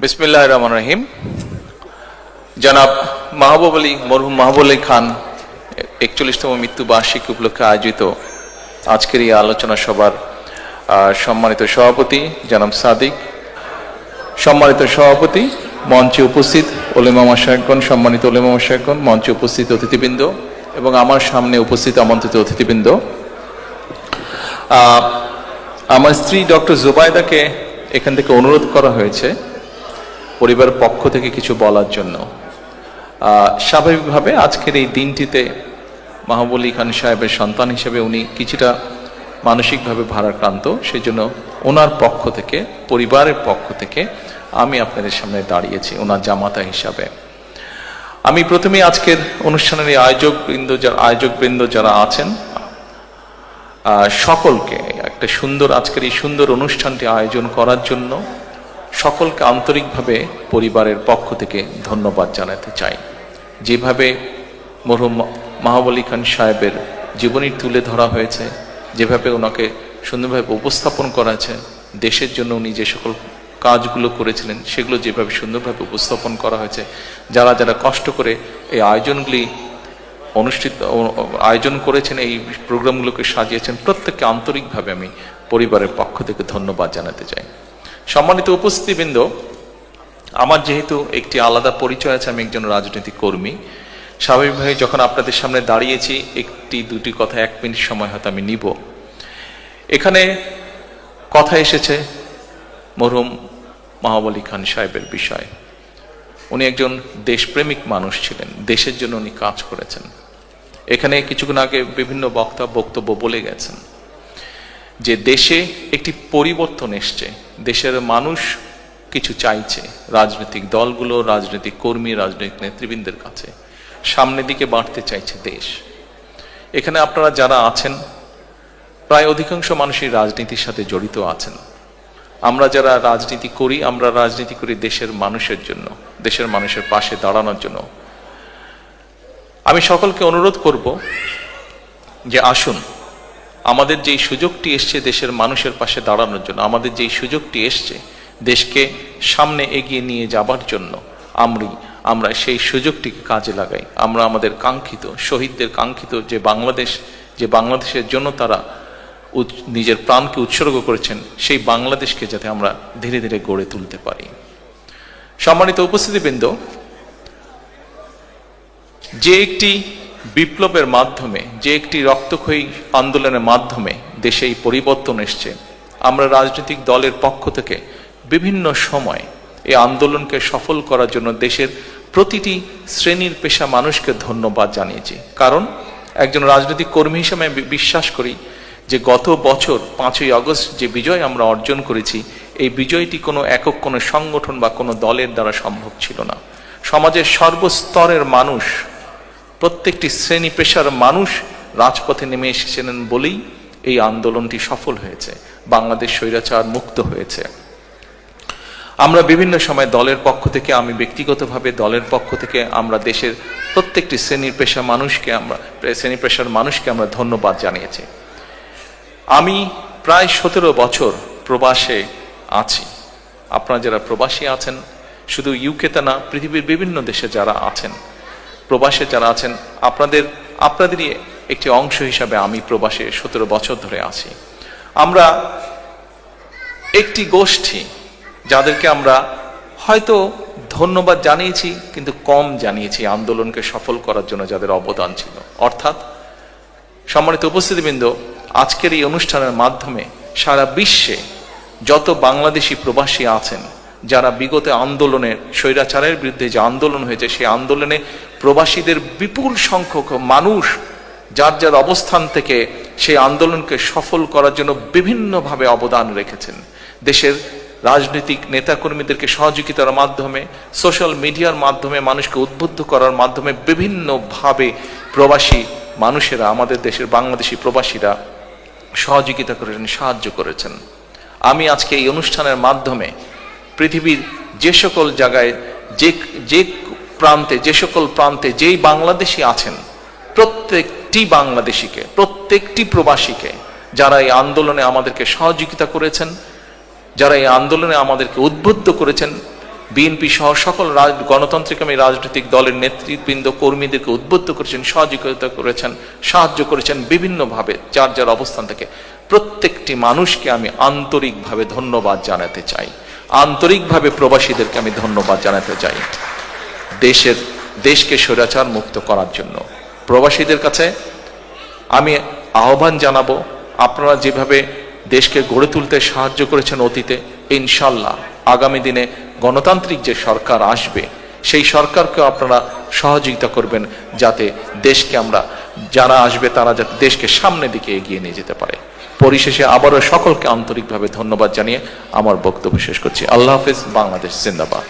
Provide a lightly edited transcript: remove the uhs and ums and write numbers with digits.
বিসমিল্লাহির রহমানির রহিম। জনাব মাহবুব আলী, মরহুম মাহবুব আলী খান 41তম মৃত্যু বার্ষিকী উপলক্ষে আয়োজিত আজকের এই আলোচনা সভার সম্মানিত সভাপতি জনাব সাদিক, সম্মানিত সভাপতি, মঞ্চে উপস্থিত ওলেমা মাশায়েখগণ, সম্মানিত ওলেমা মাশায়েখগণ, মঞ্চে উপস্থিত অতিথিবৃন্দ এবং আমার সামনে উপস্থিত আমন্ত্রিত অতিথিবৃন্দ, আমার স্ত্রী ডক্টর জুবাইদাকে এখান থেকে অনুরোধ করা হয়েছে পরিবারের পক্ষ থেকে কিছু বলার জন্য। স্বাভাবিকভাবে আজকের এই দিনটিতে মাহবুব আলী খান সাহেবের সন্তান হিসেবে উনি কিছুটা মানসিকভাবে ভারাক্রান্ত, সেই জন্য ওনার পক্ষ থেকে, পরিবারের পক্ষ থেকে আমি আপনাদের সামনে দাঁড়িয়েছি ওনার জামাতা হিসাবে। আমি প্রথমে আজকের অনুষ্ঠানের এই আয়োজকবৃন্দ যারা আছেন সকলকে একটা সুন্দর আজকের এই সুন্দর অনুষ্ঠানটি আয়োজন করার জন্য সকলকে আন্তরিকভাবে পরিবারের পক্ষ থেকে ধন্যবাদ জানাতে চাই। যেভাবে মরহুম মাহবুব আলী খান সাহেবের জীবনী তুলে ধরা হয়েছে, যেভাবে ওনাকে সুন্দরভাবে উপস্থাপন করা আছে, দেশের জন্য উনি যে সকল কাজগুলো করেছিলেন সেগুলো যেভাবে সুন্দরভাবে উপস্থাপন করা হয়েছে, যারা যারা কষ্ট করে এই আয়োজনগুলি আয়োজন করেছেন, এই প্রোগ্রামগুলোকে সাজিয়েছেন, প্রত্যেককে আন্তরিকভাবে আমি পরিবারের পক্ষ থেকে ধন্যবাদ জানাতে চাই। সম্মানিত উপস্থিতিবৃন্দ, আমার যেহেতু একটি আলাদা পরিচয় আছে, আমি একজন রাজনৈতিক কর্মী, স্বাভাবিকভাবে যখন আপনাদের সামনে দাঁড়িয়েছি একটি দুটি কথা 1 মিনিট সময় হয়তো আমি নিব। এখানে কথা এসেছে মরহুম মাহবুব আলী খান সাহেবের বিষয়। উনি একজন দেশপ্রেমিক মানুষ ছিলেন, দেশের জন্য উনি কাজ করেছেন। এখানে কিছুক্ষণ আগে বিভিন্ন বক্তব্য বলে গেছেন যে দেশে একটি পরিবর্তন এসছে, দেশের মানুষ কিছু চাইছে, রাজনৈতিক দলগুলো, রাজনৈতিক কর্মী, রাজনৈতিক নেতৃবৃন্দের কাছে সামনের দিকে বাড়তে চাইছে দেশ। এখানে আপনারা যারা আছেন প্রায় অধিকাংশ মানুষই রাজনীতির সাথে জড়িত আছেন। আমরা যারা রাজনীতি করি, আমরা রাজনীতি করি দেশের মানুষের জন্য, দেশের মানুষের পাশে দাঁড়ানোর জন্য। আমি সকলকে অনুরোধ করব যে আসুন, আমাদের যেই সুযোগটি এসছে দেশের মানুষের পাশে দাঁড়ানোর জন্য, আমাদের যেই সুযোগটি এসছে দেশকে সামনে এগিয়ে নিয়ে যাবার জন্য, আমরা সেই সুযোগটিকে কাজে লাগাই। আমরা আমাদের কাঙ্ক্ষিত, শহীদদের কাঙ্ক্ষিত যে বাংলাদেশের জন্য তারা নিজের প্রাণকে উৎসর্গ করেছেন, সেই বাংলাদেশকে যাতে আমরা ধীরে ধীরে গড়ে তুলতে পারি। সম্মানিত উপস্থিতিবৃন্দ, যে একটি বিপ্লবের মাধ্যমে, যে একটি রক্তক্ষয়ী আন্দোলনের মাধ্যমে দেশে এই পরিবর্তন এসছে, আমরা রাজনৈতিক দলের পক্ষ থেকে বিভিন্ন সময় এই আন্দোলনকে সফল করার জন্য দেশের প্রতিটি শ্রেণীর পেশা মানুষকে ধন্যবাদ জানিয়েছি। কারণ একজন রাজনৈতিক কর্মী হিসেবে আমি বিশ্বাস করি যে গত বছর 5ই আগস্ট যে বিজয় আমরা অর্জন করেছি, এই বিজয়টি কোনো একক কোনো সংগঠন বা কোনো দলের দ্বারা সম্ভব ছিল না। সমাজের সর্বস্তরের মানুষ, প্রত্যেকটি শ্রেণী পেশার মানুষ রাজপথে নেমে এসেছিলেন বলেই এই আন্দোলনটি সফল হয়েছে, বাংলাদেশ স্বৈরাচার মুক্ত হয়েছে। আমরা বিভিন্ন সময় দলের পক্ষ থেকে, আমি ব্যক্তিগতভাবে দলের পক্ষ থেকে আমরা দেশের প্রত্যেকটি শ্রেণী পেশার মানুষকে আমরা ধন্যবাদ জানিয়েছি। আমি প্রায় 17 বছর প্রবাসে আছি। আপনারা যারা প্রবাসী আছেন, শুধু ইউকেতে না, পৃথিবীর বিভিন্ন দেশে যারা আছেন, প্রবাসে যারা আছেন, আপনাদেরই একটি অংশ হিসাবে আমি প্রবাসে 17 বছর ধরে আছি। আমরা একটি গোষ্ঠী যাদেরকে আমরা হয়তো ধন্যবাদ জানিয়েছি, কিন্তু কম জানিয়েছি আন্দোলনকে সফল করার জন্য যাদের অবদান ছিল। অর্থাৎ সম্মানিত উপস্থিতিবৃন্দ, আজকের এই অনুষ্ঠানের মাধ্যমে সারা বিশ্বে যত বাংলাদেশি প্রবাসী আছেন, যারা বিগত আন্দোলনের, স্বৈরাচারের বিরুদ্ধে যে আন্দোলন হয়েছে, সেই আন্দোলনে প্রবাসীদের বিপুল সংখ্যক মানুষ যার যার অবস্থান থেকে সেই আন্দোলনকে সফল করার জন্য বিভিন্নভাবে অবদান রেখেছেন। দেশের রাজনৈতিক নেতাকর্মীদেরকে সহযোগিতার মাধ্যমে, সোশ্যাল মিডিয়ার মাধ্যমে, মানুষকে উদ্বুদ্ধ করার মাধ্যমে বিভিন্নভাবে প্রবাসী মানুষেরা, আমাদের দেশের বাংলাদেশি প্রবাসীরা সহযোগিতা করেছেন, সাহায্য করেছেন। আমি আজকে এই অনুষ্ঠানের মাধ্যমে পৃথিবীর যে সকল জায়গায়, যে প্রান্তে, যে সকল প্রান্তে যেই বাংলাদেশি আছেন, প্রত্যেকটি বাংলাদেশিকে, প্রত্যেকটি প্রবাসীকে, যারা এই আন্দোলনে আমাদেরকে সহযোগিতা করেছেন, যারা এই আন্দোলনে আমাদেরকে উদ্বুদ্ধ করেছেন, বিএনপি সহ সকল গণতান্ত্রিকামী রাজনৈতিক দলের নেতৃবৃন্দ কর্মীদেরকে উদ্বুদ্ধ করেছেন, সহযোগিতা করেছেন, সাহায্য করেছেন বিভিন্নভাবে যার যার অবস্থান থেকে। প্রত্যেকটি মানুষকে আমি আন্তরিকভাবে ধন্যবাদ জানাতে চাই, আন্তরিকভাবে প্রবাসীদেরকে আমি ধন্যবাদ জানাতে চাই দেশকে স্বৈরাচার মুক্ত করার জন্য। প্রবাসীদের কাছে আমি আহ্বান জানাবো, আপনারা যেভাবে দেশকে গড়ে তুলতে সাহায্য করেছেন অতীতে, ইনশাল্লাহ আগামী দিনে গণতান্ত্রিক যে সরকার আসবে সেই সরকারকে আপনারা সহযোগিতা করবেন, যাতে দেশকে যারা আসবে তারা যাতে দেশকে সামনের দিকে এগিয়ে নিয়ে যেতে পারে। পরিশেষে আবারও সকলকে আন্তরিকভাবে ধন্যবাদ জানিয়ে আমার বক্তব্য শেষ করছি। আল্লাহ হাফেজ। বাংলাদেশ জিন্দাবাদ।